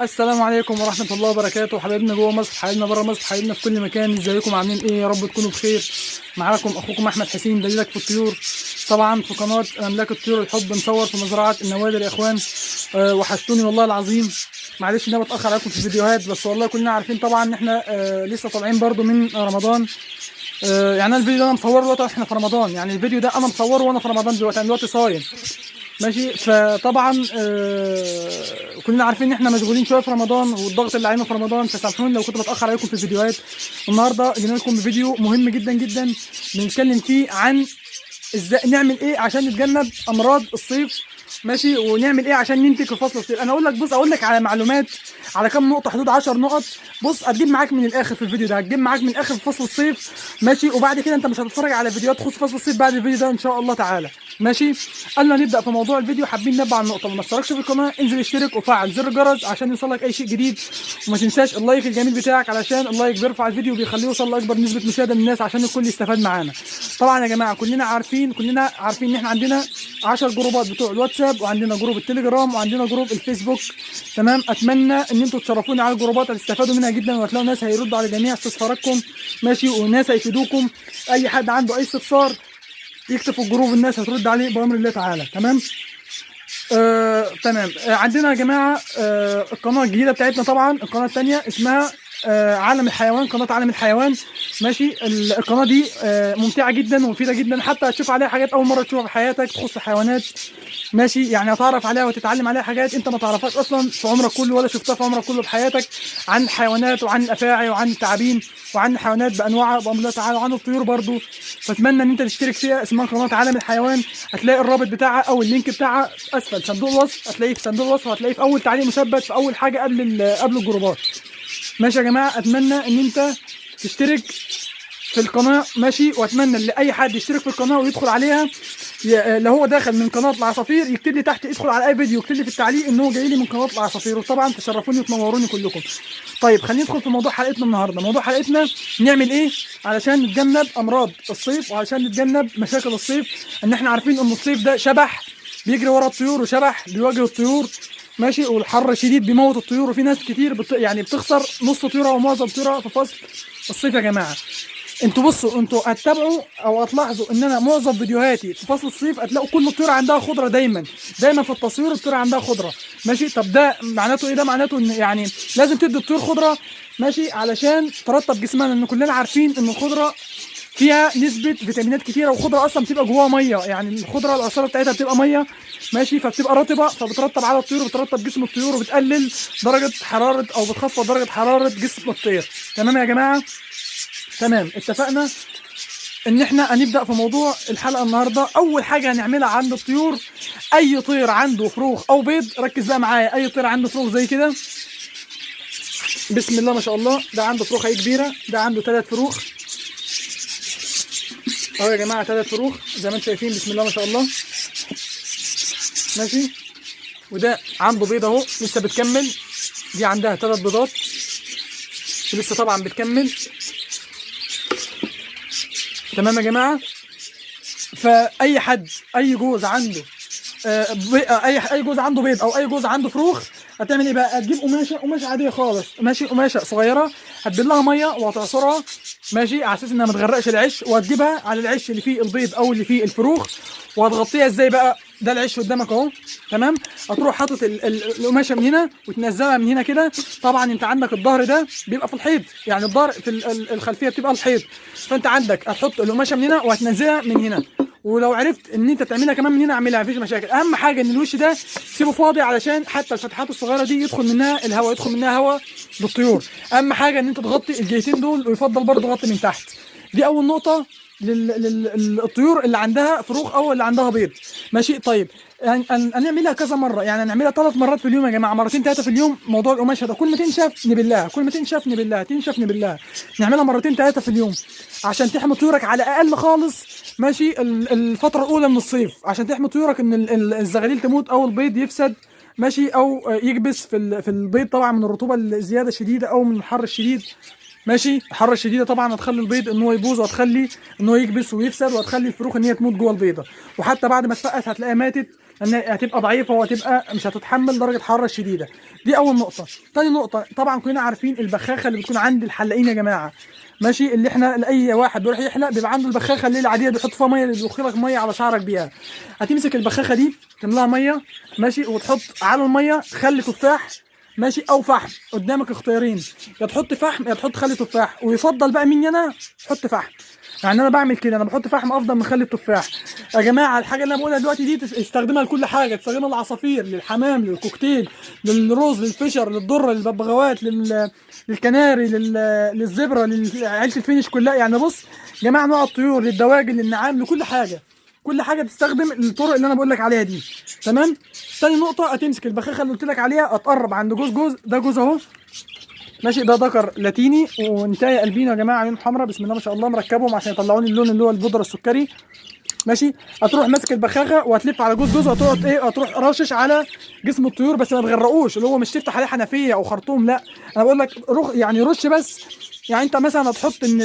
السلام عليكم ورحمة الله وبركاته. حبايبنا جوه مصر، حبايبنا بره مصر، حبايبنا في كل مكان، ازيكم عاملين ايه؟ يا رب تكونوا بخير. معاكم اخوكم احمد حسين، دليلك في الطيور، طبعا في قناة املاك الطيور الحب. نصور في مزرعة النوادر يا اخوان. وحشتوني والله العظيم. معلش ان انا بتأخر عليكم في الفيديوهات، بس والله كلنا عارفين طبعا ان احنا لسه طالعين برضو من رمضان. يعني انا الفيديو ده انا مصوره دلوقتي احنا في رمضان، يعني الفيديو ده انا مصوره وانا في رمضان دلوقتي، انا دلوقتي صايم ماشي. فطبعا كلنا عارفين ان احنا مشغولين شويه في رمضان والضغط اللي علينا في رمضان، فسامحوني لو كنت بتاخر عليكم في الفيديوهات. النهارده جينا لكم بفيديو مهم جدا جدا، بنتكلم فيه عن ازاي نعمل ايه عشان نتجنب امراض الصيف ماشي، ونعمل ايه عشان ننتج في فصل الصيف. انا اقول لك، بص، اقول لك على معلومات، على كام نقطه، حدود 10 نقط. بص، هتجيب معاك من الاخر في الفيديو ده، هتجيب معاك من الاخر في فصل الصيف ماشي. وبعد كده انت مش هتتفرج على فيديوهات تخص فصل الصيف بعد الفيديو ده ان شاء الله تعالى ماشي. قبل ما نبدا في موضوع الفيديو، حابين ننبه على النقطه: ما اشتركش في القناه انزل اشترك وفعل زر الجرس عشان يوصلك اي شيء جديد. وما تنساش اللايك الجميل بتاعك، علشان اللايك بيرفع الفيديو وبيخليه يوصل لاكبر نسبه مشاهده من الناس عشان الكل يستفاد معانا. طبعا يا جماعه كلنا عارفين ان احنا عندنا 10 جروبات بتوع الواتساب، وعندنا جروب التليجرام، وعندنا جروب الفيسبوك. تمام، اتمنى ان انتوا تشرفوني على الجروبات، هتستفادوا منها جدا، وهتلاقوا ناس هيردوا على جميع استفساراتكم ماشي، وناس هيفيدوكم. اي حد عنده اي استفسار يكتب في الجروب، الناس هترد عليه بامر الله تعالى. تمام. تمام. عندنا يا جماعه القناه الجديده بتاعتنا، طبعا القناه الثانيه اسمها عالم الحيوان، قناه عالم الحيوان ماشي. القناه دي ممتعه جدا ومفيده جدا، حتى هتشوف عليها حاجات اول مره تشوفها في حياتك تخص الحيوانات ماشي. يعني هتعرف عليها وتتعلم عليها حاجات انت ما تعرفهاش اصلا في عمرك كله، ولا شفتها في عمرك كله في حياتك، عن الحيوانات وعن الافاعي وعن التعابين وعن الحيوانات بانواعها بامر الله تعالى، وعن الطيور برضو. فاتمنى ان انت تشترك فيها، اسمها قناه عالم الحيوان. هتلاقي الرابط بتاعها او اللينك بتاعها اسفل صندوق الوصف، هتلاقيه في صندوق الوصف، وهتلاقيه في اول تعليق مثبت في اول حاجه قبل الجروبات ماشي يا جماعه. اتمنى ان انت تشترك في القناه ماشي، واتمنى ان اي حد يشترك في القناه ويدخل عليها. لو هو داخل من قناه العصافير يكتب لي تحت، يدخل على اي فيديو يكتب لي في التعليق ان هو جاي لي من قناه العصافير، وطبعا تشرفوني وتنوروني كلكم. طيب خلينا ندخل في موضوع حلقتنا النهارده. موضوع حلقتنا نعمل ايه علشان نتجنب امراض الصيف، وعشان نتجنب مشاكل الصيف. ان احنا عارفين ان الصيف ده شبح بيجري ورا الطيور، وشبح بيواجه الطيور ماشي، والحر الشديد بيموت الطيور، وفي ناس كتير يعني بتخسر نص طيورها ومعظم طيورها في فصل الصيف يا جماعه. انتوا بصوا، انتوا هتتابعوا او هتلاحظوا ان انا معظم فيديوهاتي في فصل الصيف هتلاقوا كل الطيور عندها خضره، دايما في التصوير الطيور عندها خضره ماشي. طب ده معناته ايه؟ ده معناته ان يعني لازم تدي الطيور خضره ماشي علشان ترطب جسمها، لان كلنا عارفين ان الخضره فيها نسبه فيتامينات كتيره، والخضره اصلا بتبقى جواها ميه، يعني الخضره العصاره بتاعتها بتبقى ميه ماشي، فبتبقى رطبه، فبترطب على الطيور وبترطب جسم الطيور، وبتقلل درجه حراره او بتخفض درجه حراره جسم الطير. تمام يا جماعه؟ تمام، اتفقنا ان احنا هنبدا في موضوع الحلقه النهارده. اول حاجه هنعملها عند الطيور، اي طير عنده فروخ او بيض، ركز بقى معايا، اي طير عنده فروخ زي كده، بسم الله ما شاء الله، ده عنده فروخ اهي كبيره، ده عنده 3 فروخ اهو يا جماعه، 3 فروخ زي ما انتم شايفين، بسم الله ما شاء الله ماشي. وده عنده بيض اهو لسه بتكمل، دي عندها 3 بيضات ولسه طبعا بتكمل. تمام يا جماعه؟ فاي حد، اي جوز عنده اي جوز عنده بيض، او اي جوز عنده فروخ، هتعمل ايه بقى؟ هتجيب قماشه عاديه خالص ماشي، قماشه صغيره، هتبل لها ميه وهتعصرها ماشي على اساس انها ما تغرقش العش، وهتجيبها على العش اللي فيه البيض او اللي فيه الفروخ، وهتغطيها ازاي بقى؟ ده العش قدامك اهو. تمام، هتروح حاطط القماشه من هنا وتنزلها من هنا كده. طبعا انت عندك الظهر ده بيبقى في الحيط، يعني الظهر في الخلفيه بتبقى الحيط، فانت عندك هتحط القماشه من هنا وهتنزلها من هنا. ولو عرفت ان انت تعملها كمان من هنا اعملها، مفيش مشاكل. اهم حاجه ان الوش ده سيبه فاضي علشان حتى الفتحات الصغيره دي يدخل منها الهواء، يدخل منها هواء للطيور. اهم حاجه ان انت تغطي الجهتين دول، ويفضل برضه غطي من تحت. دي اول نقطه للطيور اللي عندها فروخ او اللي عندها بيض ماشي. طيب هنعملها كذا مره، يعني هنعملها 3 مرات في اليوم يا جماعه، مرتين 3 في اليوم. موضوع القماشه ده كل ما تنشف نبلها، كل ما تنشف نبلها، تنشف نبلها، نعملها مرتين 3 في اليوم عشان تحمي طيورك على الاقل خالص ماشي الفتره الاولى من الصيف، عشان تحمي طيورك ان الزغاليل تموت او البيض يفسد ماشي، او يكبس في البيض طبعا من الرطوبه الزياده الشديده او من الحر الشديد ماشي. الحراره الشديده طبعا هتخلي البيض ان هو يبوظ، وهتخلي ان هو يكبس ويفسد، وهتخلي الفروخ ان هي تموت جوه البيضه، وحتى بعد ما تفقس هتلاقيها ماتت ان هتبقى ضعيفه وهتبقى مش هتتحمل درجه الحراره الشديده. دي اول نقطه. تاني نقطه، طبعا كلنا عارفين البخاخه اللي بتكون عند الحلاقين يا جماعه، ماشي، اللي احنا لاي واحد بيروح يحلق بيبقى عنده البخاخه اللي العاديه بيحط فيها ميه، اللي بيدخلك ميه على شعرك بيها. هتمسك البخاخه دي تملاها ميه، ماشي، وتحط على الميه خل تفاح، ماشي، او فحم. قدامك اختيارين، يا تحط فحم يا تحط خل تفاح، ويفضل بقى مني انا حط فحم. يعني انا بعمل كده، انا بحط فحم افضل من خل التفاح. يا جماعه الحاجه اللي انا بقولها دلوقتي دي تستخدمها لكل حاجه، تستخدمها للعصافير، للحمام، للكوكتيل، للرز، للفشر، للذره، للببغاوات، للكناري، للزبره، لعيله الفينش كلها. يعني بص يا جماعه، نوع الطيور، للدواجن، للنعام، لكل حاجه. كل حاجه تستخدم الطرق اللي انا بقول لك عليها دي. تمام. تاني نقطه، هتمسك البخاخه اللي قلت لك عليها، اتقرب عند جوز. ده جوز اهو، ماشي، ده ذكر لاتيني وانتايه البينو يا جماعه، عيون حمراء بسم الله ما شاء الله، مركبهم عشان يطلعوا لي اللون اللي هو البودره السكري، ماشي. هتروح ماسك البخاخه وهتلف على جوز، وهتقعد هتروح راشش على جسم الطيور، بس ما تغرقوش، اللي هو مش تفتح عليه حنفيه او خرطوم، لا، انا بقول لك يعني رش بس. يعني انت مثلا هتحط ان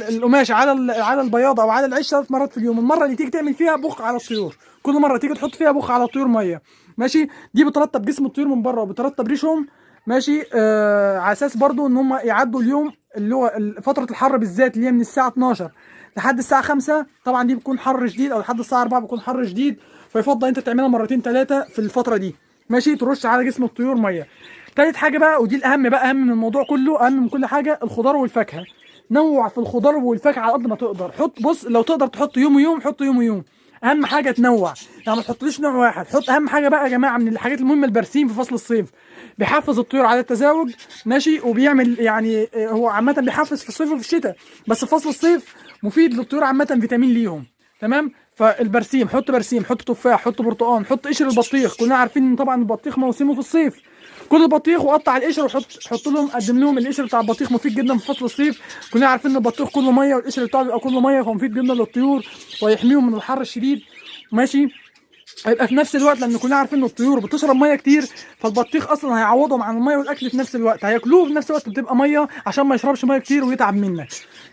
القماش على البياض او على العش 3 مرات في اليوم. المره اللي تيجي تعمل فيها بخ على الطيور، كل مره تيجي تحط فيها بخ على الطيور ميه، ماشي. دي بترطب جسم الطيور من بره وبترطب ريشهم، ماشي. على اساس برضو ان هم يعدوا اليوم اللي هو فتره الحر بالذات، اللي هي من الساعه 12 لحد الساعه 5. طبعا دي بيكون حر شديد، او لحد الساعه 4 بيكون حر شديد، فيفضل انت تعملها مرتين 3 في الفتره دي، ماشي. ترش على جسم الطيور ميه. تالت حاجه بقى، ودي الاهم بقى، اهم من الموضوع كله، اهم من كل حاجه، الخضار والفاكهه. نوع في الخضار والفاكهه على قد ما تقدر. حط، بص، لو تقدر تحط يوم ويوم حط يوم ويوم. اهم حاجه تنوع، يعني ما تحطليش نوع واحد. حط، اهم حاجه بقى يا جماعه من الحاجات المهمه، البرسيم في فصل الصيف، بيحفز الطيور على التزاوج، ماشي، وبيعمل يعني هو عامه بيحفز في الصيف وفي الشتاء، بس في فصل الصيف مفيد للطيور عامه، فيتامين ليهم. تمام. فالبرسيم، حط برسيم، حط تفاح، حط برتقان، حط قشر البطيخ. كلنا عارفين ان طبعا البطيخ موسمه في الصيف. كل البطيخ وقطع القشر وحط لهم، قدم لهم القشر بتاع البطيخ، مفيد جدا في فصل الصيف. كلنا عارفين ان البطيخ كله ميه، والقشر بتاعه بيبقى كله ميه، فمفيد جدا للطيور ويحميهم من الحر الشديد، ماشي. هيبقى في نفس الوقت، لان كلنا عارفين ان الطيور بتشرب ميه كتير، فالبطيخ اصلا هيعوضهم عن الميه والاكل في نفس الوقت، هياكلوه في نفس الوقت، بتبقى ميه عشان ما يشربش ميه كتير ويتعب منك.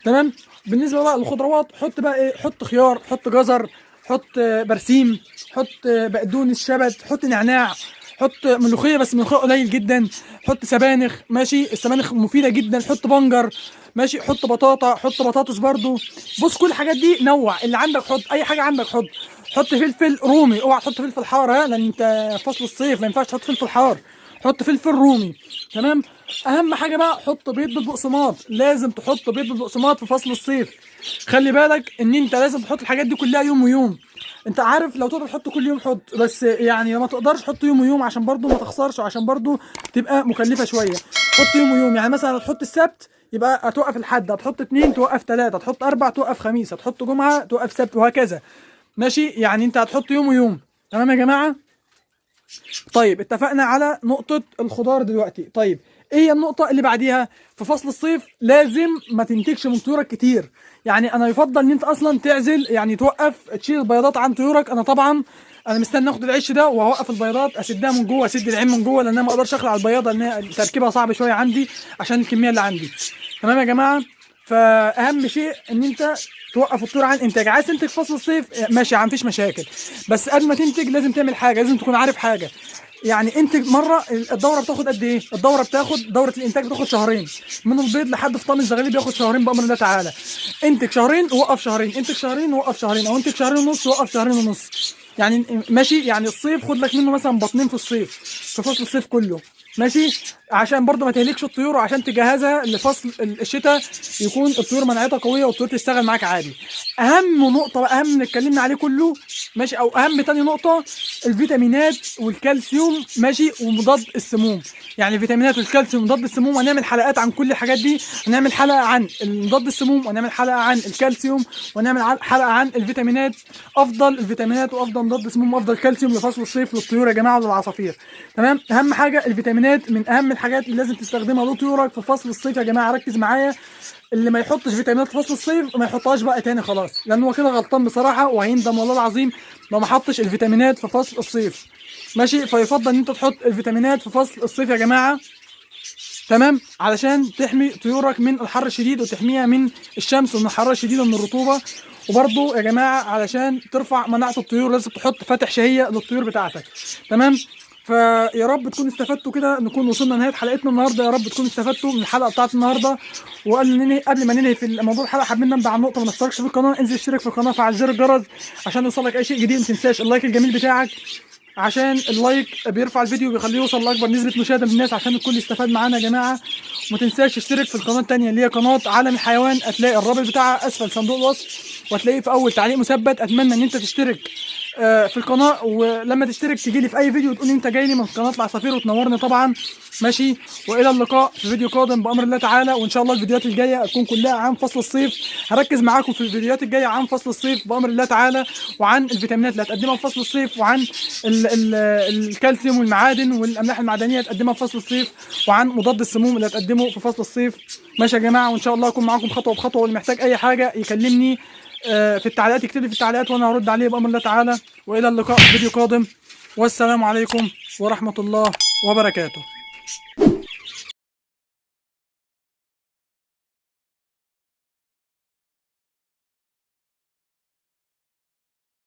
تمام. بالنسبه بقى للخضروات، حط بقى ايه، حط خيار، حط جزر، حط برسيم، حط بقدونس، شبت، حط نعناع، حط ملوخيه بس ملوخيه قليل جدا، حط سبانخ، ماشي، السبانخ مفيده جدا، حط بنجر، ماشي، حط بطاطا، حط بطاطس برضو. بص كل الحاجات دي نوع اللي عندك، حط اي حاجه عندك، حط فلفل رومي، اوعى تحط فلفل حار، ها، لان انت فصل الصيف ما ينفعش تحط فلفل حار، حط فلفل رومي. تمام. اهم حاجه بقى، حط بيض بالبقسماط، لازم تحط بيض بالبقسماط في فصل الصيف. خلي بالك ان انت لازم تحط الحاجات دي كلها يوم ويوم. انت عارف لو تقدر تحط كل يوم حط، بس يعني ما تقدرش حط يوم ويوم عشان برضو ما تخسرش، وعشان برضو تبقى مكلفه شويه. حط يوم ويوم، يعني مثلا هتحط السبت يبقى هتوقف الحد، هتحط 2 توقف 3، هتحط 4 توقف خميس، هتحط جمعه توقف سبت، وهكذا، ماشي. يعني انت هتحط يوم ويوم. تمام يا جماعه. طيب اتفقنا على نقطه الخضار دلوقتي. طيب ايه هي النقطه اللي بعديها؟ في فصل الصيف لازم ما تنتجش من طيورك كتير. يعني انا يفضل ان انت اصلا تعزل، يعني توقف تشيل البياضات عن طيورك. انا طبعا انا مستني اخد العش ده واوقف البياضات، اسدها من جوه، اسد العين من جوه، لان انا ما اقدرش اخلع البياضه، لان تركيبها صعب شويه عندي عشان الكميه اللي عندي. تمام يا جماعه. فاهم شيء ان انت توقف الطيور عن انتاج. عايز تنتج فصل الصيف ماشي، ما فيش مشاكل، بس قبل ما تنتج لازم تعمل حاجه، لازم تكون عارف حاجه. يعني انتج مره، الدوره بتاخد قد ايه؟ دوره الانتاج بتاخد شهرين، من البيض لحد فطام الزغاليل بياخد شهرين بامر الله تعالى. انتج شهرين ووقف شهرين، انتج شهرين ووقف شهرين، او انتج شهرين ونص ووقف شهرين ونص. يعني ماشي، يعني الصيف خد لك منه مثلا بطنين في الصيف، في فصل الصيف كله، ماشي، عشان برضو ما تهلكش الطيور، وعشان تجهزها لفصل الشتاء يكون الطيور مناعتها قويه والطيور تشتغل معاك عادي. اهم نقطه بقى، اهم من اتكلمنا عليه كله، ماشي، او اهم تاني نقطه، الفيتامينات والكالسيوم، ماشي، ومضاد السموم. يعني الفيتامينات والكالسيوم ومضاد السموم، هنعمل حلقات عن كل الحاجات دي. هنعمل حلقه عن مضاد السموم، ونعمل حلقه عن الكالسيوم، ونعمل حلقه عن الفيتامينات، افضل الفيتامينات وافضل مضاد سموم وافضل كالسيوم لفصل الصيف للطيور يا جماعه وللعصافير. تمام. اهم حاجه الفيتامينات، من اهم الحاجات اللي لازم تستخدمها لطيورك في فصل الصيف يا جماعه. ركز معايا، اللي ما يحطش فيتامينات في فصل الصيف ما يحطهاش بقى تاني خلاص، لان هو كده غلطان بصراحه، وهيندم والله العظيم لو ما حطش الفيتامينات في فصل الصيف، ماشي. فيفضل ان انت تحط الفيتامينات في فصل الصيف يا جماعه. تمام. علشان تحمي طيورك من الحر الشديد، وتحميها من الشمس ومن الحراره الشديده ومن الرطوبه، وبرده يا جماعه علشان ترفع مناعه الطيور لازم تحط فاتح شهيه للطيور بتاعتك. تمام. فيا رب تكونوا استفدتوا كده، نكون وصلنا لنهايه حلقتنا النهارده. يا رب تكونوا استفدتوا من الحلقه بتاعت النهارده. قبل ما ننهي في موضوع الحلقه حابين ننبه على نقطه: ما تشتركش في القناه انزل اشترك في القناه، فعل زر الجرس عشان يوصلك اي شيء جديد. ما تنساش اللايك الجميل بتاعك، عشان اللايك بيرفع الفيديو وبيخليه يوصل لاكبر نسبه مشاهده من الناس عشان الكل يستفاد معانا يا جماعه. وما تنساش تشترك في القناه الثانيه اللي هي قناه عالم الحيوان، هتلاقي الرابط بتاعها اسفل صندوق الوصف وهتلاقيه في اول تعليق مثبت. اتمنى ان انت تشترك في القناه، ولما تشترك تجي لي في اي فيديو وتقول لي انت جاي لي من قناه العصافير وتنورني طبعا. ماشي، والى اللقاء في فيديو قادم بامر الله تعالى. وان شاء الله الفيديوهات الجايه هتكون كلها عن فصل الصيف. هركز معاكم في الفيديوهات الجايه عن فصل الصيف بامر الله تعالى، وعن الفيتامينات اللي هتقدمها في فصل الصيف، وعن الكالسيوم والمعادن والاملاح المعدنيه هتقدمها في فصل الصيف، وعن مضاد السموم اللي هتقدمه في فصل الصيف. ماشي يا جماعه، وان شاء الله اكون معاكم خطوه بخطوه، واللي محتاج اي حاجه يكلمني في التعليقات، يكتب لي في التعليقات وانا هرد عليه بامر الله تعالى. والى اللقاء في فيديو قادم، والسلام عليكم ورحمه الله وبركاته.